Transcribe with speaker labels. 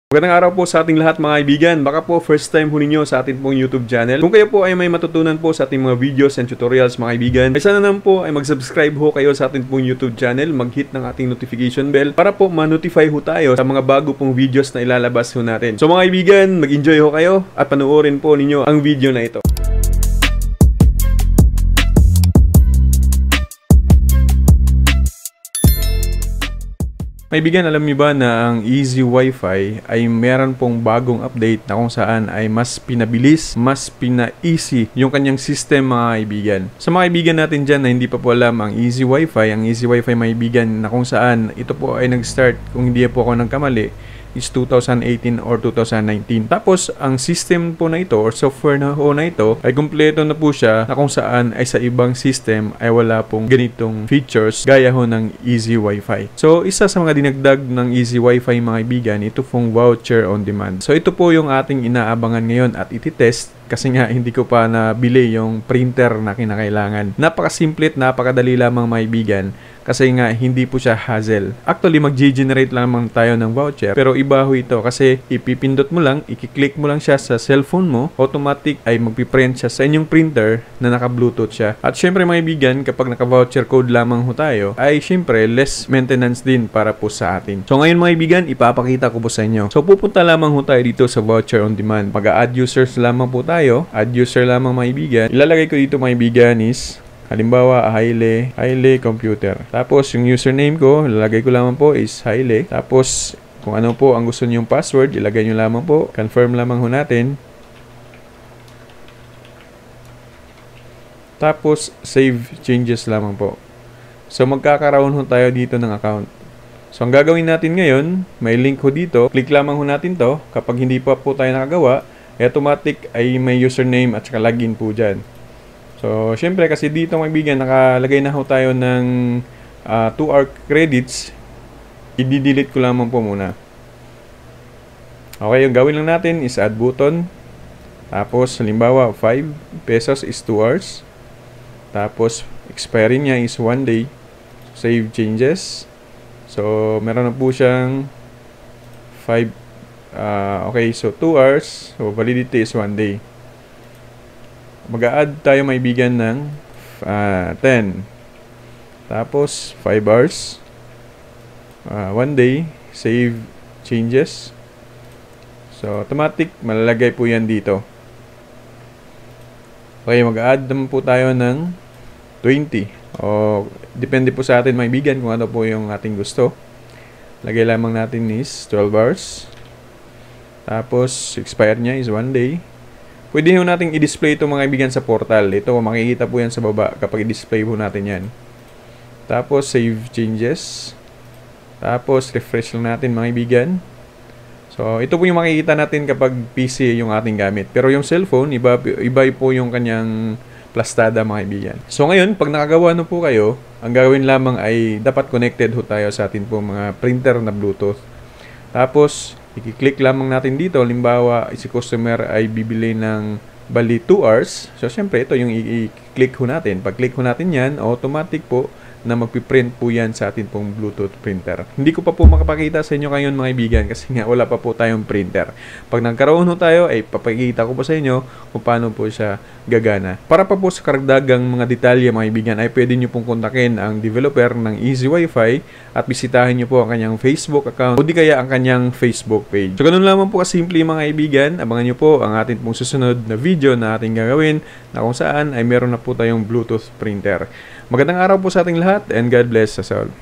Speaker 1: Magandang araw po sa ating lahat mga kaibigan. Baka po first time po ninyo sa ating pong YouTube channel. Kung kayo po ay may matutunan po sa ating mga videos and tutorials mga kaibigan, ay sana naman po ay mag-subscribe ho kayo sa ating pong YouTube channel, mag-hit ng ating notification bell para po ma-notify ho tayo sa mga bago pong videos na ilalabas ho natin. So mga kaibigan, mag-enjoy ho kayo at panoorin po ninyo ang video na ito. Kaibigan, alam niyo ba na ang Easy Wi-Fi ay meron pong bagong update na kung saan ay mas pinabilis, mas pina-easy yung kanyang system mga kaibigan. Sa mga kaibigan natin dyan na hindi pa po alam ang Easy Wi-Fi mga kaibigan na kung saan ito po ay nag-start, kung hindi po ako nagkamali, is 2018 or 2019. Tapos, ang system po na ito or software na ito ay kumpleto na po siya na kung saan ay sa ibang system ay wala pong ganitong features gaya ho ng Easy Wi-Fi. So, isa sa mga dinagdag ng Easy Wi-Fi mga kaibigan, ito pong voucher on demand. So, ito po yung ating inaabangan ngayon at ititest kasi nga hindi ko pa nabili yung printer na kinakailangan. Napakasimple at napakadali lamang mga kaibigan. Kasi nga, hindi po siya hassle. Actually, mag-generate lang naman tayo ng voucher. Pero iba ho ito kasi ipipindot mo lang, ikiklik mo lang siya sa cellphone mo, automatic ay magpiprint siya sa inyong printer na naka-Bluetooth siya. At syempre mga kaibigan, kapag naka-voucher code lamang ho tayo, ay syempre less maintenance din para po sa atin. So ngayon mga kaibigan, ipapakita ko po sa inyo. So pupunta lamang ho tayo dito sa voucher on demand. Pag-add users lamang po tayo, add user lamang mga kaibigan. Ilalagay ko dito mga kaibigan is halimbawa, Haile Computer. Tapos, yung username ko, ilalagay ko lamang po is Haile. Tapos, kung ano po ang gusto niyong password, ilagay niyo lamang po. Confirm lamang ho natin. Tapos, save changes lamang po. So, magkakaroon ho tayo dito ng account. So, ang gagawin natin ngayon, may link ho dito. Click lamang ho natin to. Kapag hindi pa po tayo nakagawa, automatic ay may username at saka login po dyan. So, syempre kasi dito mga kaibigan, nakalagay na ho tayo ng 2-hour credits. I-delete ko lamang po muna. Okay, yung gawin lang natin is add button. Tapos, halimbawa, 5 pesos is 2 hours. Tapos, expiry niya is 1 day. Save changes. So, meron na po siyang 5. Okay, so 2 hours. So, validity is 1 day. Mag-a-add tayo maibigan ng 10. Tapos 5 hours. 1 day. Save changes. So automatic malalagay po yan dito. Okay, mag-a-add naman po tayo ng 20. O depende po sa atin maibigan kung ano po yung ating gusto. Lagay lamang natin is 12 hours. Tapos expire niya is 1 day. Pwede nyo natin i-display ito mga kaibigan sa portal. Ito, makikita po yan sa baba kapag i-display po natin yan. Tapos, save changes. Tapos, refresh lang natin mga kaibigan. So, ito po yung makikita natin kapag PC yung ating gamit. Pero yung cellphone, iba po yung kanyang plastada mga kaibigan. So, ngayon, pag nakagawa na po kayo, ang gagawin lamang ay dapat connected ho tayo sa atin po mga printer na Bluetooth. Tapos, i-click lamang natin dito. Halimbawa, si customer ay bibili ng bali 2 hours. So, syempre, ito yung i-click ho natin. Pag-click ho natin yan, automatic po na magpiprint po yan sa atin pong Bluetooth printer. Hindi ko pa po makapakita sa inyo ngayon mga kaibigan kasi nga wala pa po tayong printer. Pag nagkaroon ho tayo, ay papakita ko po sa inyo kung paano po siya gagana. Para pa po sa karagdagang mga detalye mga kaibigan, ay pwede nyo pong kontakin ang developer ng Easy Wi-Fi at bisitahin nyo po ang kanyang Facebook account o di kaya ang kanyang Facebook page. So, ganun lamang po kasimple mga kaibigan. Abangan nyo po ang ating pong susunod na video na ating gagawin na kung saan ay meron na po tayong Bluetooth printer. Magandang araw po sa ating lahat and God bless us all.